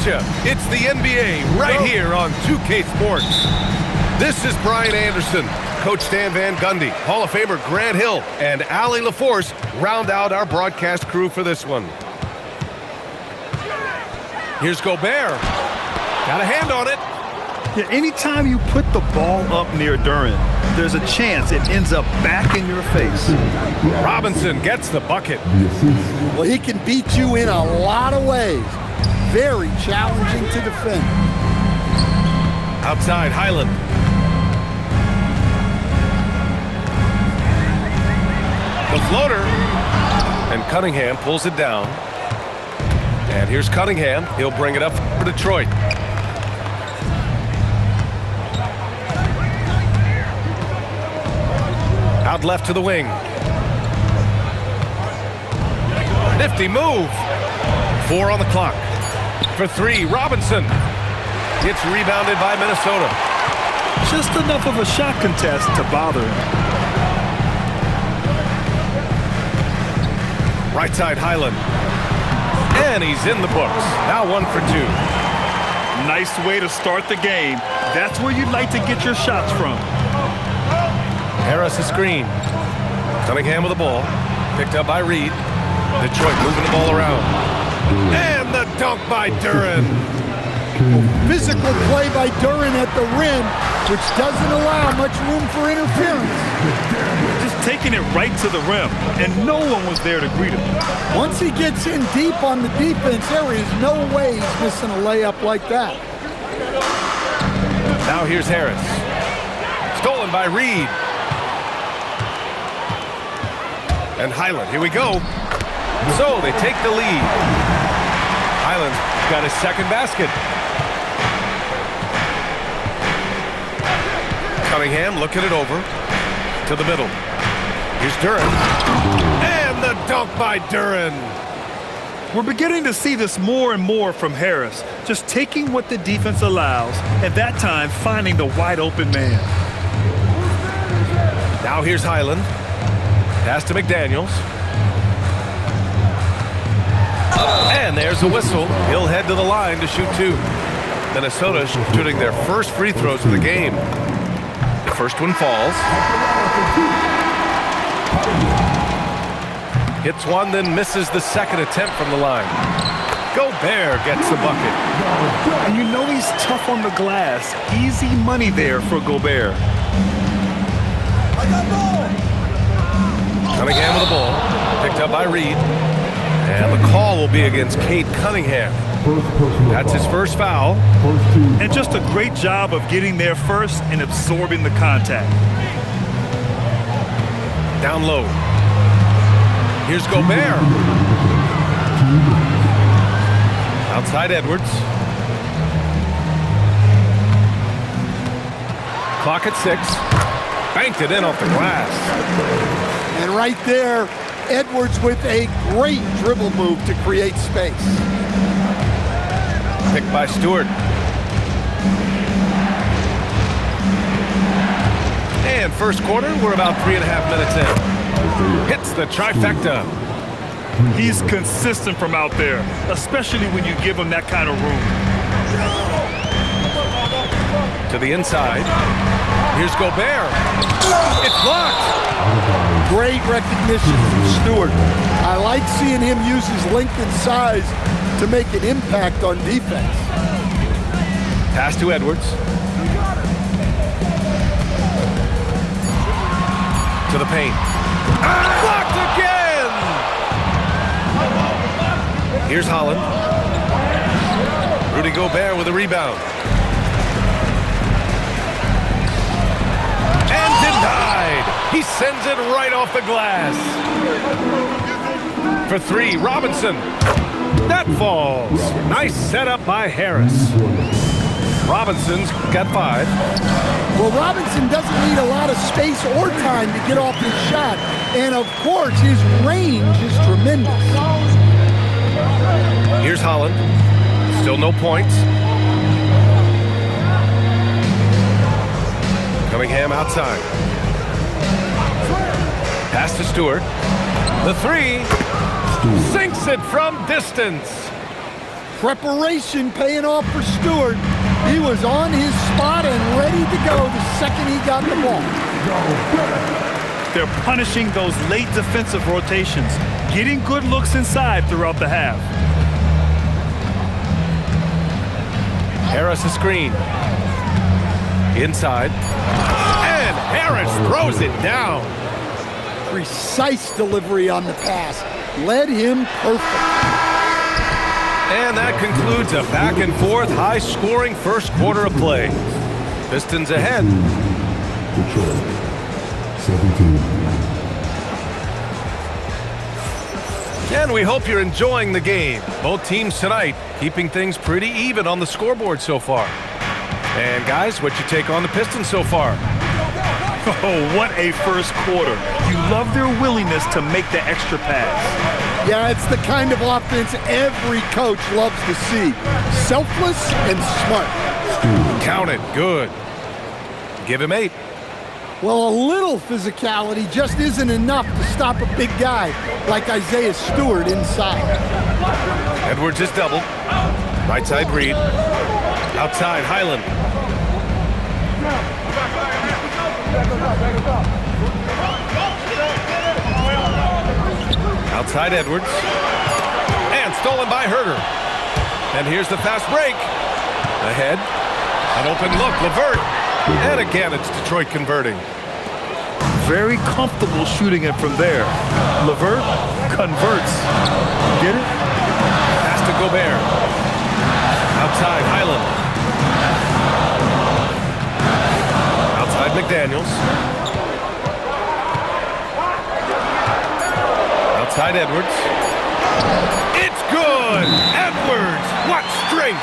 gotcha. It's the NBA right here on 2K Sports. This is Brian Anderson. Coach Stan Van Gundy, Hall of Famer Grant Hill, and Allie LaForce round out our broadcast crew for this one. Here's Gobert. Got a hand on it. Yeah, anytime you put the ball up near Duren, there's a chance it ends up back in your face. Robinson gets the bucket. Well, he can beat you in a lot of ways. Very challenging to defend. Outside, Highland. The floater. And Cunningham pulls it down. And here's Cunningham. He'll bring it up for Detroit. Out left to the wing. Nifty move. 4 on the clock. For 3, Robinson. It's rebounded by Minnesota. Just enough of a shot contest to bother him. Right side, Highland. And he's in the books. Now 1 for 2. Nice way to start the game. That's where you'd like to get your shots from. Harris a screen. Cunningham with the ball. Picked up by Reed. Detroit moving the ball around. And the dunk by Duren. Physical play by Duren at the rim, which doesn't allow much room for interference. Just taking it right to the rim, and no one was there to greet him. Once he gets in deep on the defense, there is no way he's missing a layup like that. Now here's Harris. Stolen by Reed. And Highland, here we go. So they take the lead. Highland got his second basket. Cunningham looking it over to the middle. Here's Duren. And the dunk by Duren. We're beginning to see this more and more from Harris, just taking what the defense allows, and that time finding the wide open man. Now here's Highland. Pass to McDaniels. And there's a whistle. He'll head to the line to shoot 2. Minnesota shooting their first free throws of the game. The first one falls. Hits one, then misses the second attempt from the line. Gobert gets the bucket. And you know he's tough on the glass. Easy money there for Gobert. Cunningham with the ball. Picked up by Reed. And the call will be against Cade Cunningham. That's his first foul. And just a great job of getting there first and absorbing the contact. Down low. Here's Gobert. Outside Edwards. Clock at 6. Banked it in off the glass. And right there, Edwards with a great dribble move to create space. Picked by Stewart. And first quarter, we're about 3.5 minutes in. Hits the trifecta. He's consistent from out there, especially when you give him that kind of room. To the inside. Here's Gobert. It's blocked. Great recognition from Stewart. I like seeing him use his length and size to make an impact on defense. Pass to Edwards. To the paint. Blocked again! Here's Holland. Rudy Gobert with a rebound. And denied! He sends it right off the glass. For 3, Robinson. That falls. Nice setup by Harris. Robinson's got 5. Well, Robinson doesn't need a lot of space or time to get off his shot. And, of course, his range is tremendous. Here's Holland. Still no points. Cunningham outside. Pass to Stewart. The 3. Sinks it from distance. Preparation paying off for Stewart. He was on his spot and ready to go the second he got the ball. They're punishing those late defensive rotations, getting good looks inside throughout the half. Harris a screen. Inside. And Harris throws it down. Precise delivery on the pass. Led him perfect. And that concludes a back-and-forth, high-scoring first quarter of play. Pistons ahead. Detroit, 17. And we hope you're enjoying the game. Both teams tonight keeping things pretty even on the scoreboard so far. And guys, what's your take on the Pistons so far? Oh, what a first quarter. You love their willingness to make the extra pass. Yeah, it's the kind of offense every coach loves to see. Selfless and smart. Count it. Good. Give him 8. Well, a little physicality just isn't enough to stop a big guy like Isaiah Stewart inside. Edwards is double. Right side Reed. Outside Highland. Outside Edwards. And stolen by Herter. And here's the fast break. Ahead. An open look. LeVert. And again, it's Detroit converting. Very comfortable shooting it from there. LeVert converts. Get it? Pass to Gobert. Outside Highland. Outside McDaniels. Outside Edwards. It's good! Edwards! What strength!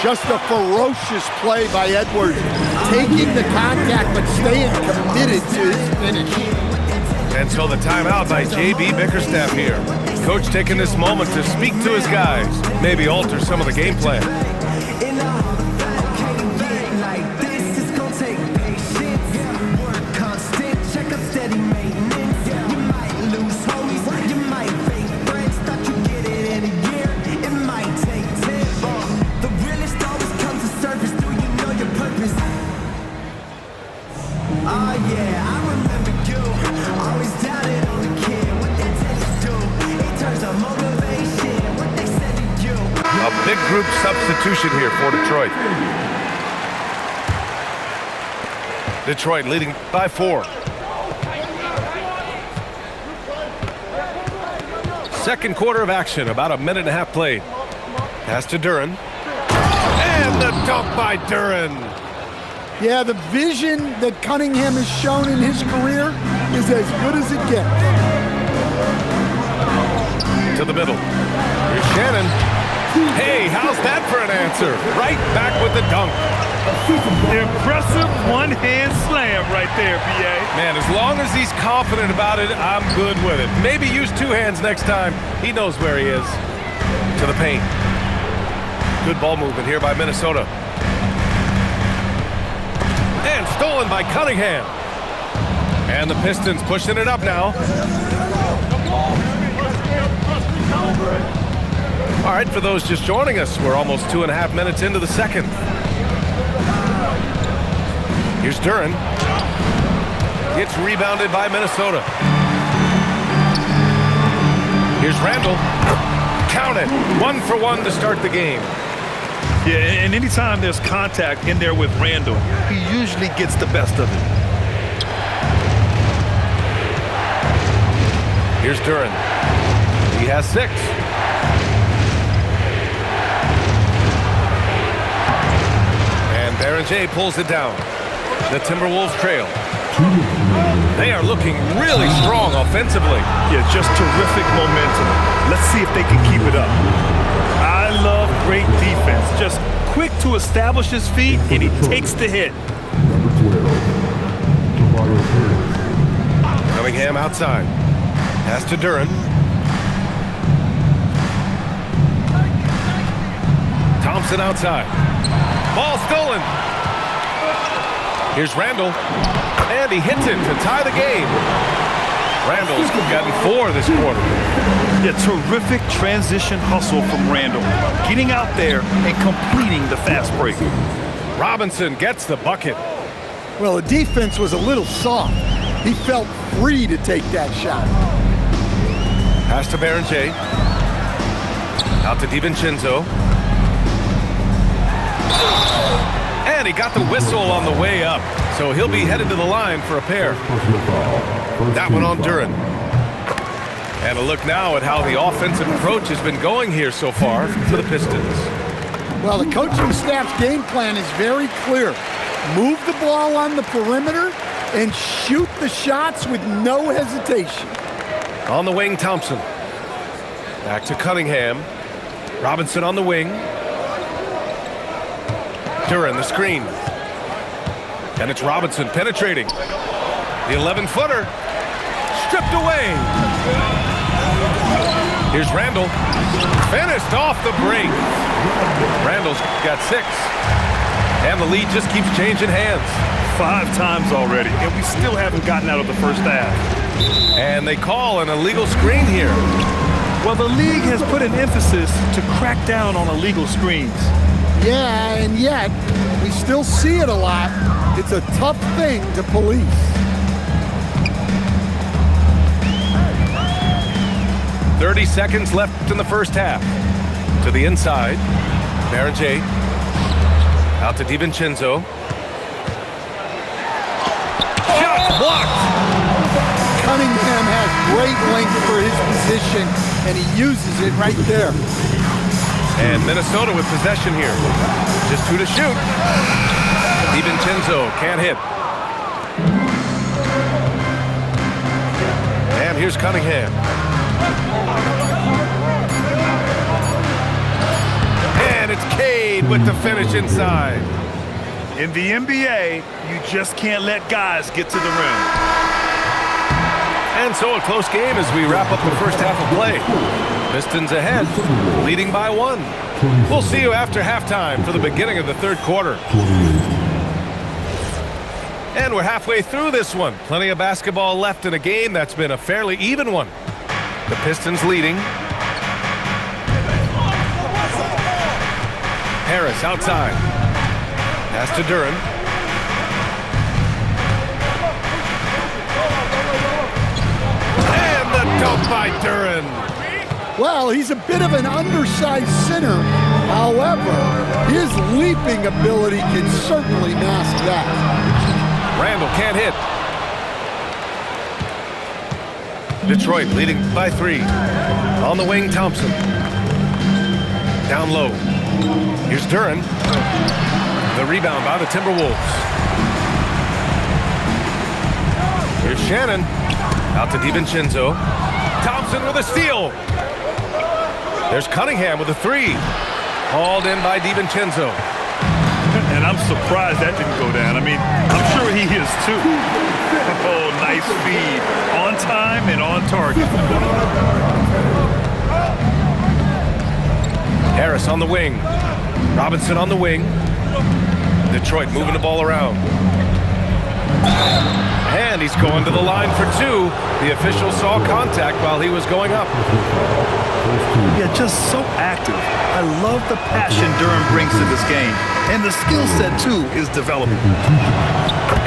Just a ferocious play by Edwards. Taking the contact but staying committed to his finish. And so the timeout by J.B. Bickerstaff here. Coach taking this moment to speak to his guys. Maybe alter some of the game plan. Big group substitution here for Detroit. Detroit leading by 4. Second quarter of action, about a minute and a half played. Pass to Duren. And the dunk by Duren. Yeah, the vision that Cunningham has shown in his career is as good as it gets. To the middle. Here's Shannon. Hey, how's that for an answer? Right back with the dunk. Impressive one-hand slam right there, B.A. Man, as long as he's confident about it, I'm good with it. Maybe use 2 hands next time. He knows where he is. To the paint. Good ball movement here by Minnesota. And stolen by Cunningham. And the Pistons pushing it up now. All right, for those just joining us, we're almost 2.5 minutes into the second. Here's Duren. It's rebounded by Minnesota. Here's Randall. Count it. 1 for 1 to start the game. Yeah, and anytime there's contact in there with Randall, he usually gets the best of it. Here's Duren. He has 6. Baron J pulls it down. The Timberwolves trail. They are looking really strong offensively. Yeah, just terrific momentum. Let's see if they can keep it up. I love great defense. Just quick to establish his feet, and he takes the hit. Cunningham outside. Pass to Duren. Thompson outside. Ball stolen. Here's Randall. And he hits it to tie the game. Randall's gotten 4 this quarter. Yeah, terrific transition hustle from Randall. Getting out there and completing the fast break. Robinson gets the bucket. Well, the defense was a little soft. He felt free to take that shot. Pass to Baron J. Out to DiVincenzo. And he got the whistle on the way up. So he'll be headed to the line for a pair. That one on Duren. And a look now at how the offensive approach has been going here so far for the Pistons. Well, the coaching staff's game plan is very clear. Move the ball on the perimeter and shoot the shots with no hesitation. On the wing, Thompson. Back to Cunningham. Robinson on the wing. Duren, the screen. And it's Robinson penetrating. The 11-footer. Stripped away. Here's Randall. Finished off the break. Randall's got 6. And the lead just keeps changing hands. 5 times already, and we still haven't gotten out of the first half. And they call an illegal screen here. Well, the league has put an emphasis to crack down on illegal screens. Yeah, and yet, we still see it a lot. It's a tough thing to police. .30 seconds left in the first half. To the inside. Baron J. Out to DiVincenzo. Shot blocked. Cunningham has great length for his position, and he uses it right there. And Minnesota with possession here. Just 2 to shoot. DiVincenzo can't hit. And here's Cunningham. And it's Cade with the finish inside. In the NBA, you just can't let guys get to the rim. And so a close game as we wrap up the first half of play. Pistons ahead, leading by 1. We'll see you after halftime for the beginning of the third quarter. And we're halfway through this one. Plenty of basketball left in a game that's been a fairly even one. The Pistons leading. Harris outside. Pass to Duren. And the dunk by Duren. Well, he's a bit of an undersized center. However, his leaping ability can certainly mask that. Randall can't hit. Detroit leading by 3. On the wing, Thompson. Down low. Here's Duren. The rebound by the Timberwolves. Here's Shannon. Out to DiVincenzo. Thompson with a steal. There's Cunningham with a 3. Hauled in by DiVincenzo. And I'm surprised that didn't go down. I mean, I'm sure he is too. Oh, nice feed. On time and on target. Harris on the wing. Robinson on the wing. Detroit moving the ball around. And he's going to the line for 2. The official saw contact while he was going up. Yeah, just so active. I love the passion Duren brings to this game. And the skill set, too, is developing.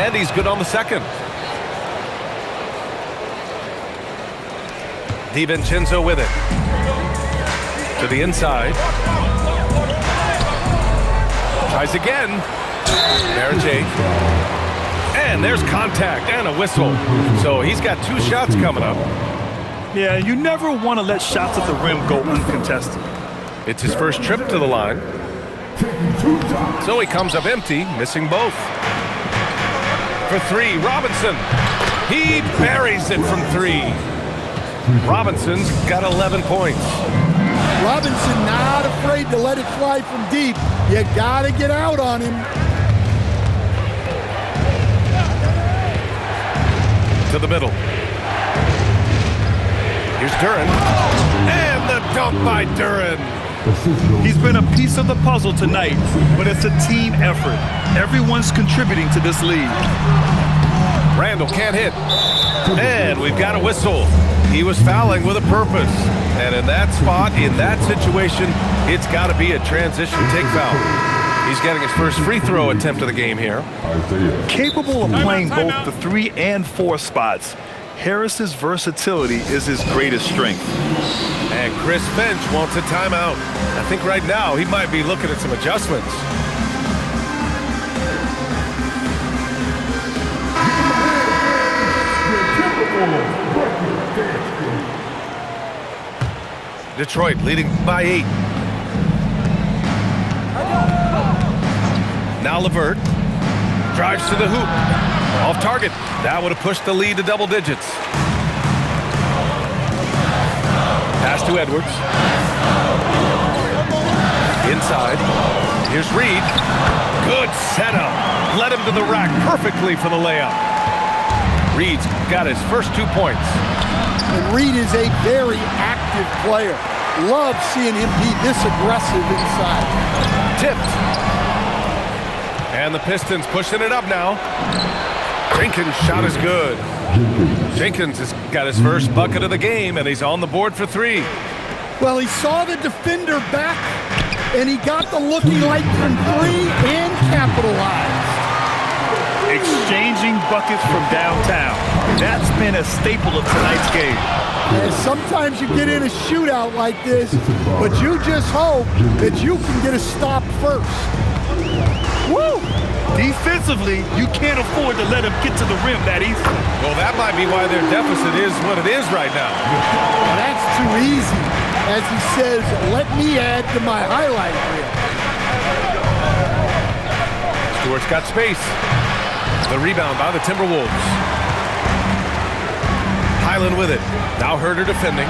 And he's good on the second. DiVincenzo with it. To the inside. Tries again. Baron J. And there's contact and a whistle. So he's got 2 shots coming up. Yeah, you never want to let shots at the rim go uncontested. It's his first trip to the line. So he comes up empty, missing both. For 3, Robinson. He buries it from 3. Robinson's got 11 points. Robinson not afraid to let it fly from deep. You gotta get out on him. To the middle. Here's Duren. And the dunk by Duren. He's been a piece of the puzzle tonight, but it's a team effort. Everyone's contributing to this lead. Randall can't hit. And we've got a whistle. He was fouling with a purpose. And in that spot, in that situation, it's got to be a transition take foul. He's getting his first free throw attempt of the game here. Capable of playing both the 3 and 4 spots, Harris's versatility is his greatest strength. And Chris Finch wants a timeout. I think right now he might be looking at some adjustments. Detroit leading by 8. Now LeVert drives to the hoop. Off target. That would have pushed the lead to double digits. Pass to Edwards. Inside. Here's Reed. Good setup. Led him to the rack perfectly for the layup. Reed's got his first 2 points. And Reed is a very active player. Love seeing him be this aggressive inside. Tipped. And the Pistons pushing it up now. Jenkins' shot is good. Jenkins has got his first bucket of the game, and he's on the board for 3. Well, he saw the defender back, and he got the looking like from 3 and capitalized. Exchanging buckets from downtown. That's been a staple of tonight's game. And sometimes you get in a shootout like this, but you just hope that you can get a stop first. Woo! Defensively, you can't afford to let him get to the rim that easy. Well, that might be why their deficit is what it is right now. Well, that's too easy. As he says, let me add to my highlight reel. Stewart's got space. The rebound by the Timberwolves. Highland with it. Now Herter defending.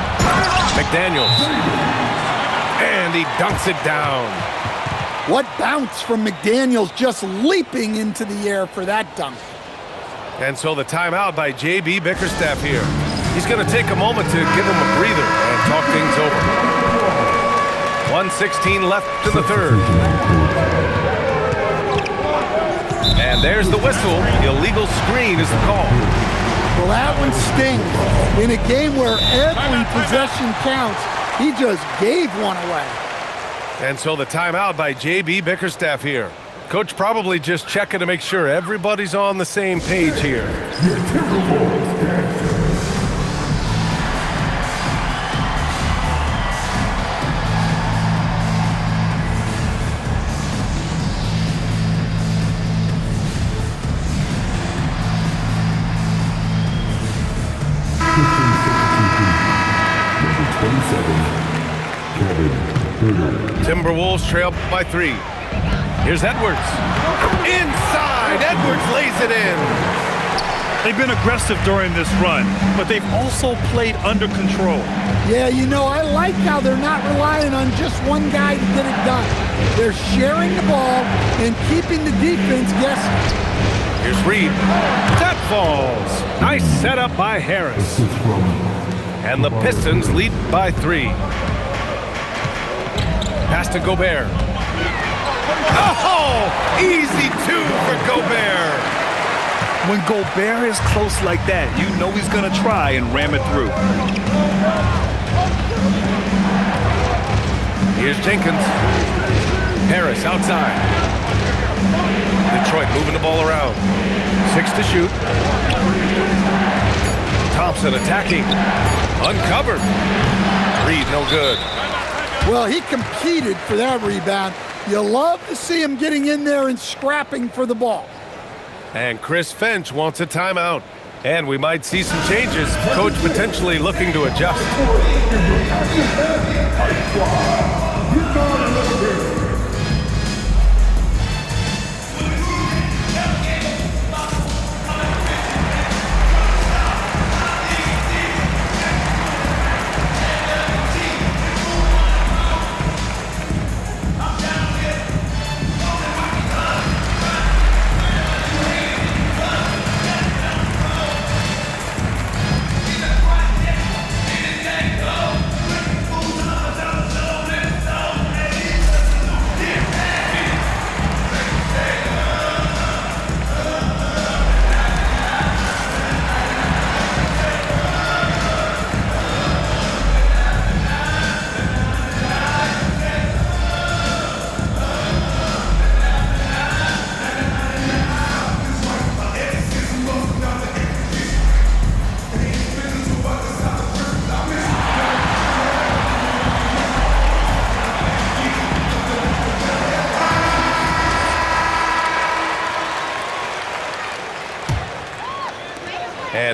McDaniels. And he dunks it down. What bounce from McDaniels, just leaping into the air for that dunk. And so the timeout by J.B. Bickerstaff here. He's going to take a moment to give him a breather and talk things over. 1:16 left in the third. And there's the whistle. Illegal screen is the call. Well, that one stings. In a game where every possession counts, he just gave one away. And so the timeout by J.B. Bickerstaff here. Coach probably just checking to make sure everybody's on the same page here. Timberwolves trail by 3. Here's Edwards. Inside! Edwards lays it in. They've been aggressive during this run, but they've also played under control. Yeah, you know, I like how they're not relying on just one guy to get it done. They're sharing the ball and keeping the defense guessing. Here's Reed. That falls. Nice setup by Harris. And the Pistons lead by 3. Pass to Gobert. Oh! Easy 2 for Gobert. When Gobert is close like that, you know he's going to try and ram it through. Here's Jenkins. Harris outside. Detroit moving the ball around. 6 to shoot. Thompson attacking. Uncovered. Reed no good. Well, he competed for that rebound. You love to see him getting in there and scrapping for the ball. And Chris Finch wants a timeout. And we might see some changes. Coach potentially looking to adjust.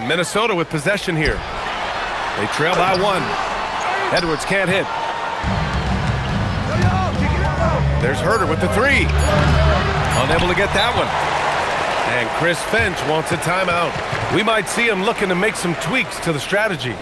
And Minnesota with possession here. They trail by 1. Edwards can't hit. There's Herter with the 3. Unable to get that one. And Chris Finch wants a timeout. We might see him looking to make some tweaks to the strategy.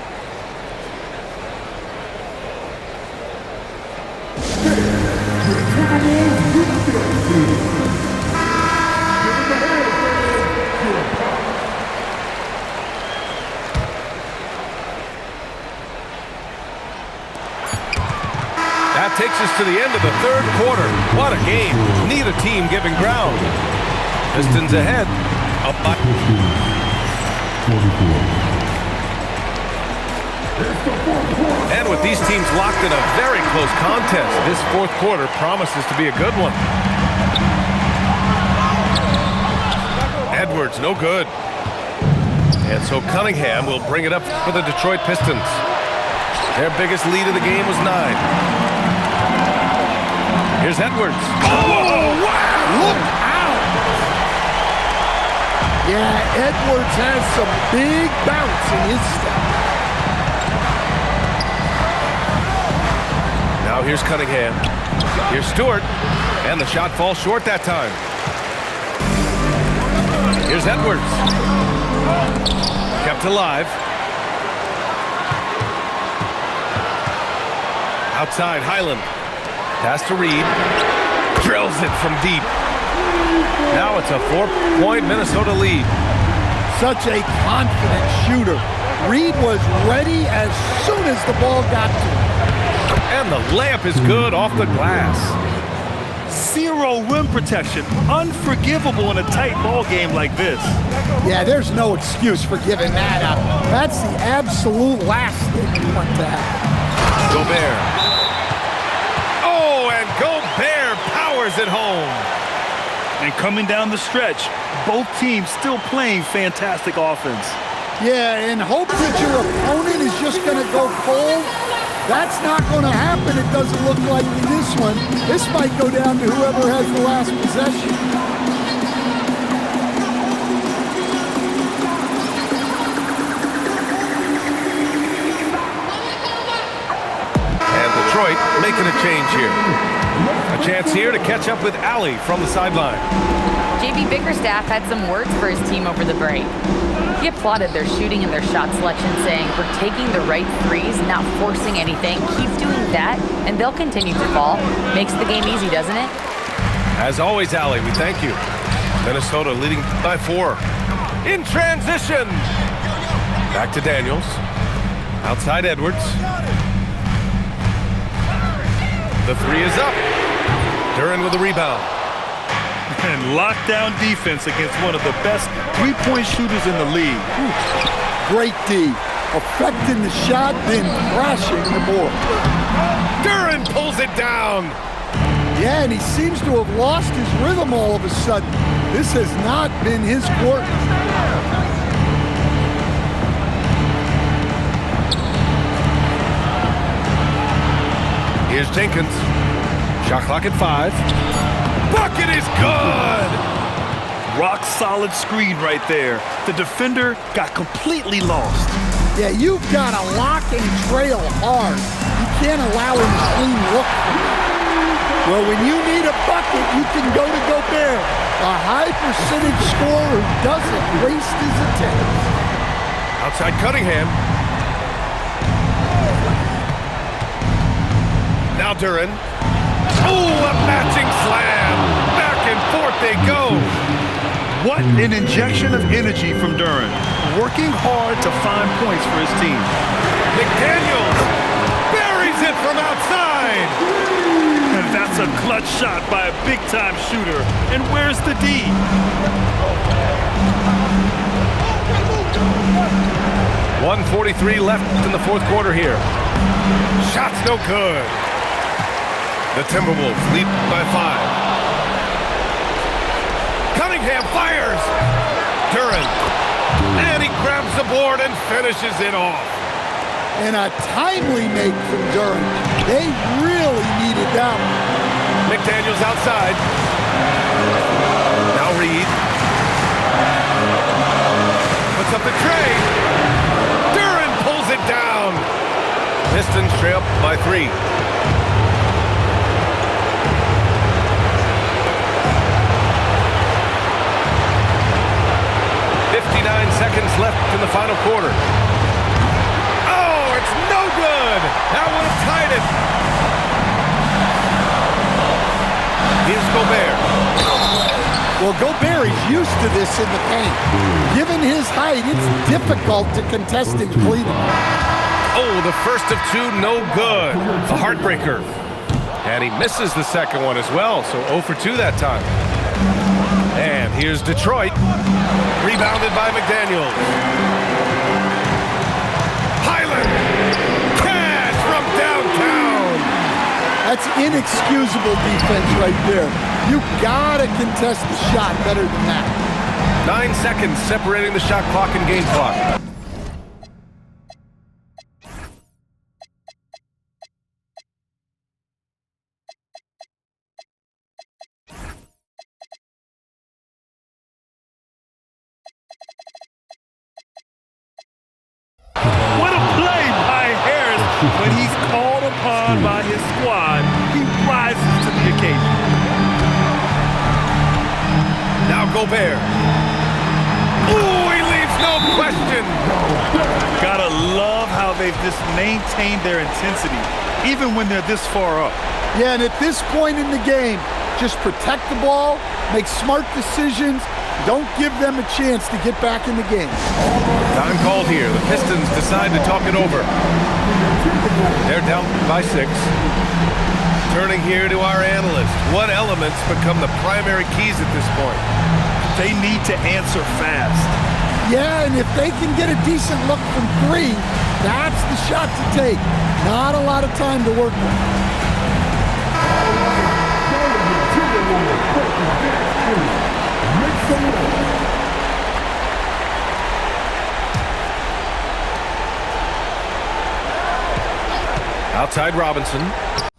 That takes us to the end of the third quarter. What a game. Neither team giving ground. Pistons ahead. Up by... And with these teams locked in a very close contest, this fourth quarter promises to be a good one. Edwards, no good. And so Cunningham will bring it up for the Detroit Pistons. Their biggest lead of the game was 9. Here's Edwards. Oh, wow! Look out! Yeah, Edwards has some big bounce in his step. Now here's Cunningham. Here's Stewart. And the shot falls short that time. Here's Edwards. Kept alive. Outside, Highland. Pass to Reed. Drills it from deep. Now it's a 4-point Minnesota lead. Such a confident shooter. Reed was ready as soon as the ball got to him. And the layup is good off the glass. 0 rim protection. Unforgivable in a tight ball game like this. Yeah, there's no excuse for giving that up. That's the absolute last thing you want to have. Gobert. Oh, and Gobert powers it home. And coming down the stretch, both teams still playing fantastic offense. Yeah, and hope that your opponent is just going to go cold. That's not going to happen, it doesn't look like in this one. This might go down to whoever has the last possession. And Detroit making a change here. A chance here to catch up with Allie from the sideline. JB Bickerstaff had some words for his team over the break. He applauded their shooting and their shot selection, saying, "We're taking the right threes, not forcing anything. Keep doing that, and they'll continue to fall." Makes the game easy, doesn't it? As always, Allie, we thank you. Minnesota leading by 4. In transition. Back to Daniels. Outside Edwards. The 3 is up. Duren with the rebound. And lockdown defense against one of the best three-point shooters in the league. Great D. Affecting the shot, then crashing the board. Duren pulls it down. Yeah, and he seems to have lost his rhythm all of a sudden. This has not been his court. Here's Jenkins. Shot clock at 5. Bucket is good! Rock solid screen right there. The defender got completely lost. Yeah, you've got to lock and trail hard. You can't allow him to clean look. Well, when you need a bucket, you can go to Gobert, a high percentage scorer who doesn't waste his attempts. Outside Cunningham. Now Duren. Oh, a matching slam. Back and forth they go. What an injection of energy from Duren. Working hard to find points for his team. McDaniels buries it from outside. And that's a clutch shot by a big-time shooter. And where's the D? .143 left in the fourth quarter here. Shot's no good. The Timberwolves lead by 5. Cunningham fires. Duren. And he grabs the board and finishes it off. And a timely make from Duren. They really needed that one. McDaniels outside. Now Reed. Puts up the tray. Pistons trail by 3. Seconds left in the final quarter. Oh, it's no good. That would have tied it. Here's Gobert. Well, Gobert is used to this in the paint. Given his height, it's difficult to contest in Cleveland. Oh, the first of 2, no good. A heartbreaker. And he misses the second one as well, so 0 for 2 that time. And here's Detroit. Rebounded by McDaniels. Highland! Crash from downtown! That's inexcusable defense right there. You gotta contest the shot better than that. 9 seconds separating the shot clock and game clock. What a play by Harris. When he's called upon by his squad, he rises to the occasion. Now Gobert. Ooh, he leaves no question. Gotta love how they've just maintained their intensity, even when they're this far up. Yeah, and at this point in the game, just protect the ball, make smart decisions, don't give them a chance to get back in the game. Time called here. The Pistons decide to talk it over. They're down by 6. Turning here to our analyst. What elements become the primary keys at this point? They need to answer fast. Yeah, and if they can get a decent look from 3, that's the shot to take. Not a lot of time to work with. Outside Robinson.